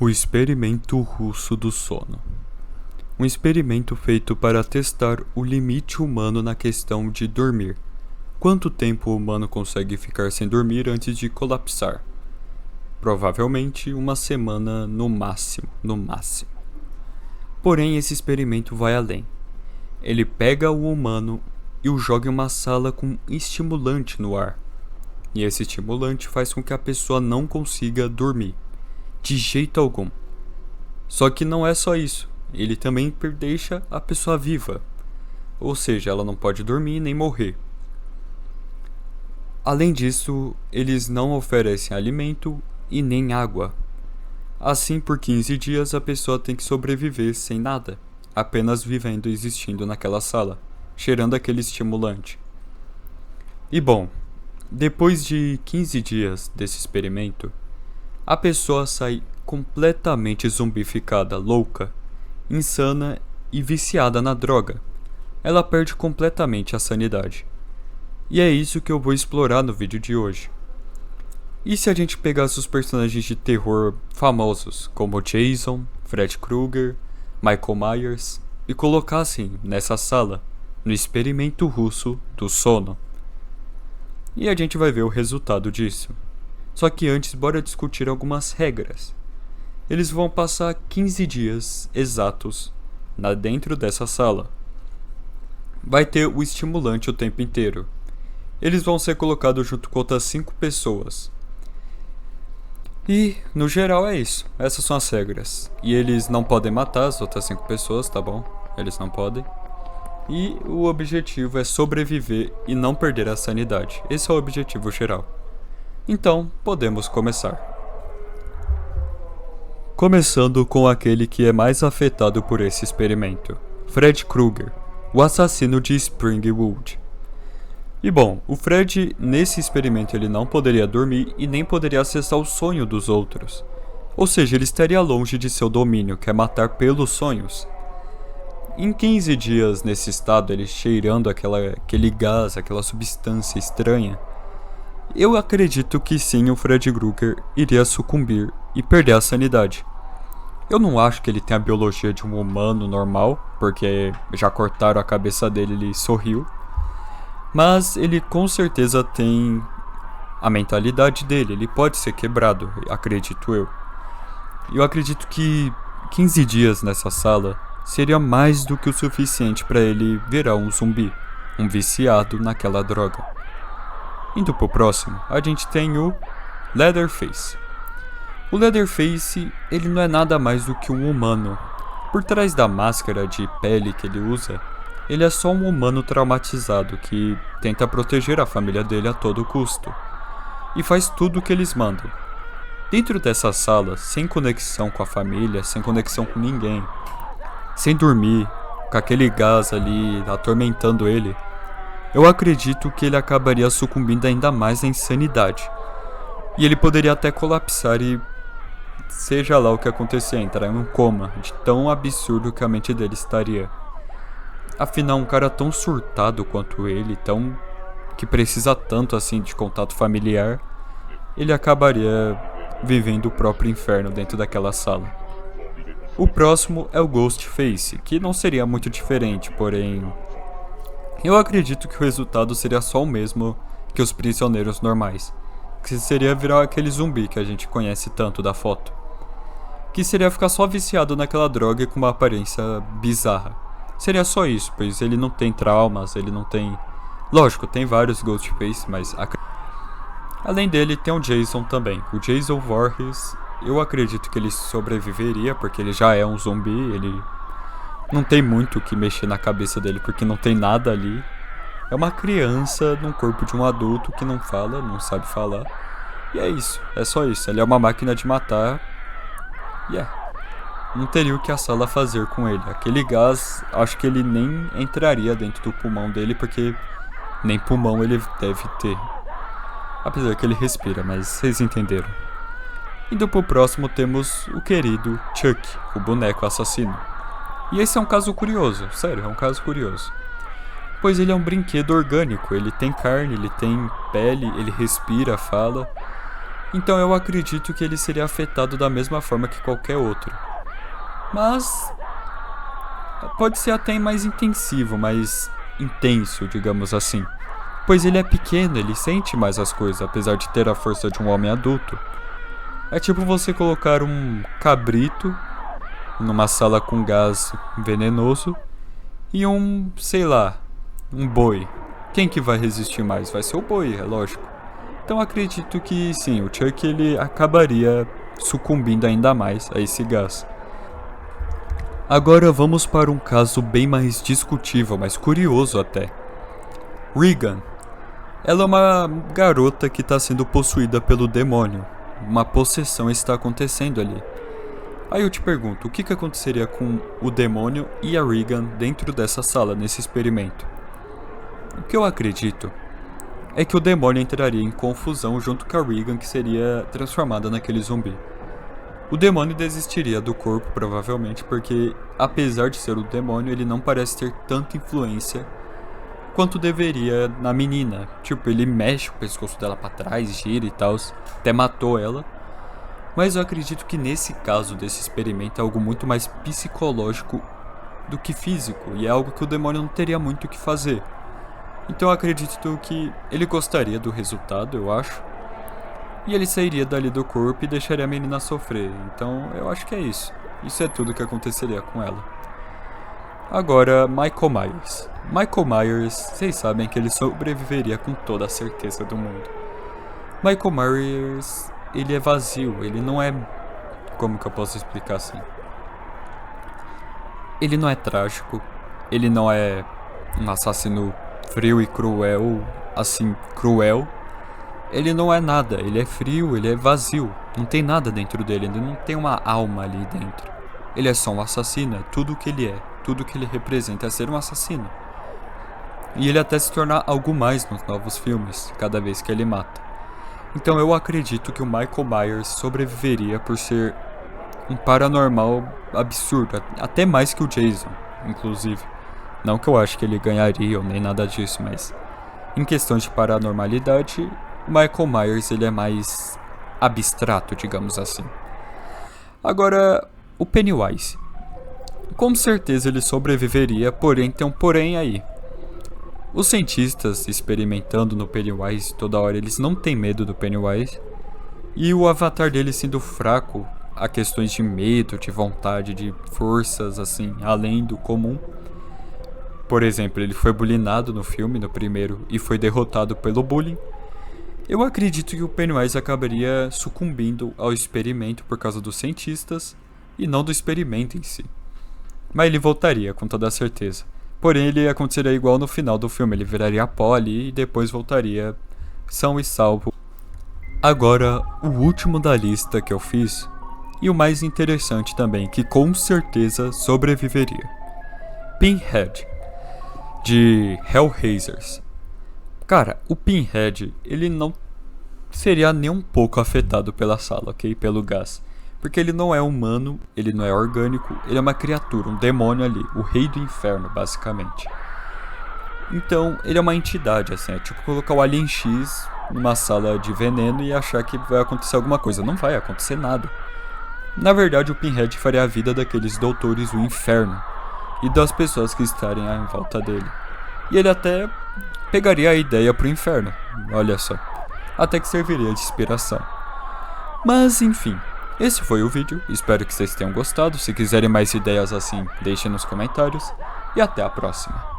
O experimento russo do sono. Um experimento feito para testar o limite humano na questão de dormir. Quanto tempo o humano consegue ficar sem dormir antes de colapsar? Provavelmente uma semana no máximo, Porém, esse experimento vai além. Ele pega o humano e o joga em uma sala com estimulante no ar. E esse estimulante faz com que a pessoa não consiga dormir. De jeito algum. Só que não é só isso. Ele também deixa a pessoa viva. Ou seja, ela não pode dormir nem morrer. Além disso, eles não oferecem alimento e nem água. Assim, por 15 dias, a pessoa tem que sobreviver sem nada, apenas vivendo e existindo naquela sala, cheirando aquele estimulante. E bom, depois de 15 dias desse experimento, a pessoa sai completamente zumbificada, louca, insana e viciada na droga. Ela perde completamente a sanidade. E é isso que eu vou explorar no vídeo de hoje. E se a gente pegasse os personagens de terror famosos, como Jason, Fred Krueger, Michael Myers, e colocassem nessa sala, no experimento russo do sono? E a gente vai ver o resultado disso. Só que antes, bora discutir algumas regras. Eles vão passar 15 dias exatos dentro dessa sala. Vai ter o estimulante o tempo inteiro. Eles vão ser colocados junto com outras 5 pessoas. E, no geral, é isso. Essas são as regras. E eles não podem matar as outras 5 pessoas, tá bom? Eles não podem. E o objetivo é sobreviver e não perder a sanidade. Esse é o objetivo geral. Então, podemos começar. Começando com aquele que é mais afetado por esse experimento, Fred Krueger, o assassino de Springwood. E bom, o Fred, nesse experimento, ele não poderia dormir e nem poderia acessar o sonho dos outros. Ou seja, ele estaria longe de seu domínio, que é matar pelos sonhos. Em 15 dias nesse estado, ele cheirando aquele gás, aquela substância estranha, eu acredito que sim, o Fred Krueger iria sucumbir e perder a sanidade. Eu não acho que ele tenha a biologia de um humano normal, porque já cortaram a cabeça dele e ele sorriu. Mas ele com certeza tem a mentalidade dele, ele pode ser quebrado, acredito eu. Eu acredito que 15 dias nessa sala seria mais do que o suficiente para ele virar um zumbi, um viciado naquela droga. Indo pro próximo, a gente tem o Leatherface. O Leatherface, ele não é nada mais do que um humano. Por trás da máscara de pele que ele usa, ele é só um humano traumatizado que tenta proteger a família dele a todo custo. E faz tudo o que eles mandam. Dentro dessa sala, sem conexão com a família, sem conexão com ninguém, sem dormir, com aquele gás ali atormentando ele, eu acredito que ele acabaria sucumbindo ainda mais à insanidade. E ele poderia até colapsar e seja lá o que acontecer, entrar em um coma, de tão absurdo que a mente dele estaria. Afinal, um cara tão surtado quanto ele, que precisa tanto assim de contato familiar, ele acabaria vivendo o próprio inferno dentro daquela sala. O próximo é o Ghostface, que não seria muito diferente, porém eu acredito que o resultado seria só o mesmo que os prisioneiros normais, que seria virar aquele zumbi que a gente conhece tanto da foto, que seria ficar só viciado naquela droga com uma aparência bizarra. Seria só isso, pois ele não tem traumas, ele não tem... Lógico, tem vários Ghostface, mas... Além dele, tem o Jason também. O Jason Voorhees, eu acredito que ele sobreviveria, porque ele já é um zumbi, ele não tem muito o que mexer na cabeça dele, porque não tem nada ali. É uma criança num corpo de um adulto que não fala, não sabe falar. E é isso, é só isso. Ele é uma máquina de matar. Não teria o que a sala fazer com ele. Aquele gás, acho que ele nem entraria dentro do pulmão dele, porque nem pulmão ele deve ter. Apesar que ele respira, mas vocês entenderam. Indo pro próximo temos o querido Chuck, o boneco assassino. E esse é um caso curioso, sério, é um caso curioso. Pois ele é um brinquedo orgânico, ele tem carne, ele tem pele, ele respira, fala. Então eu acredito que ele seria afetado da mesma forma que qualquer outro. Mas pode ser até mais intensivo, mais intenso, digamos assim. Pois ele é pequeno, ele sente mais as coisas, apesar de ter a força de um homem adulto. É tipo você colocar um cabrito numa sala com gás venenoso e sei lá, um boi. Quem que vai resistir mais? Vai ser o boi, é lógico. Então acredito que sim, o Chuck ele acabaria sucumbindo ainda mais a esse gás. Agora vamos para um caso bem mais discutível, mais curioso até. Regan. Ela é uma garota que está sendo possuída pelo demônio. Uma possessão está acontecendo ali. Aí eu te pergunto, o que aconteceria com o demônio e a Regan dentro dessa sala, nesse experimento? O que eu acredito é que o demônio entraria em confusão junto com a Regan, que seria transformada naquele zumbi. O demônio desistiria do corpo, provavelmente, porque, apesar de ser o demônio, ele não parece ter tanta influência quanto deveria na menina. Tipo, ele mexe o pescoço dela pra trás, gira e tal, até matou ela. Mas eu acredito que nesse caso desse experimento é algo muito mais psicológico do que físico, e é algo que o demônio não teria muito o que fazer. Então eu acredito que ele gostaria do resultado, eu acho. E ele sairia dali do corpo e deixaria a menina sofrer. Então eu acho que é isso. Isso é tudo que aconteceria com ela. Agora, Michael Myers. Michael Myers, vocês sabem que ele sobreviveria com toda a certeza do mundo. Michael Myers, ele é vazio, ele não é... Como que eu posso explicar assim? Ele não é trágico, ele não é um assassino frio e cruel, assim, cruel. Ele não é nada, ele é frio, ele é vazio, não tem nada dentro dele, ele não tem uma alma ali dentro. Ele é só um assassino, é tudo o que ele é, tudo o que ele representa é ser um assassino. E ele até se tornar algo mais nos novos filmes, cada vez que ele mata. Então eu acredito que o Michael Myers sobreviveria por ser um paranormal absurdo, até mais que o Jason, inclusive. Não que eu acho que ele ganharia ou nem nada disso, mas em questão de paranormalidade, o Michael Myers ele é mais abstrato, digamos assim. Agora, o Pennywise. Com certeza ele sobreviveria, porém tem um porém aí. Os cientistas experimentando no Pennywise toda hora, eles não têm medo do Pennywise. E o avatar dele sendo fraco a questões de medo, de vontade, de forças, assim, além do comum. Por exemplo, ele foi bullyingado no filme, no primeiro, e foi derrotado pelo bullying. Eu acredito que o Pennywise acabaria sucumbindo ao experimento por causa dos cientistas, e não do experimento em si. Mas ele voltaria, com toda certeza. Porém, ele aconteceria igual no final do filme, ele viraria pó ali e depois voltaria são e salvo. Agora, o último da lista que eu fiz, e o mais interessante também, que com certeza sobreviveria. Pinhead, de Hellraisers. Cara, o Pinhead, ele não seria nem um pouco afetado pela sala, ok? Pelo gás. Porque ele não é humano, ele não é orgânico, ele é uma criatura, um demônio ali, o rei do inferno, basicamente. Então, ele é uma entidade, assim, é tipo colocar o Alien X numa sala de veneno e achar que vai acontecer alguma coisa. Não vai acontecer nada. Na verdade, o Pinhead faria a vida daqueles doutores do inferno e das pessoas que estarem em volta dele. E ele até pegaria a ideia pro inferno, olha só. Até que serviria de inspiração. Mas, enfim. Esse foi o vídeo, espero que vocês tenham gostado. Se quiserem mais ideias assim, deixem nos comentários. E até a próxima.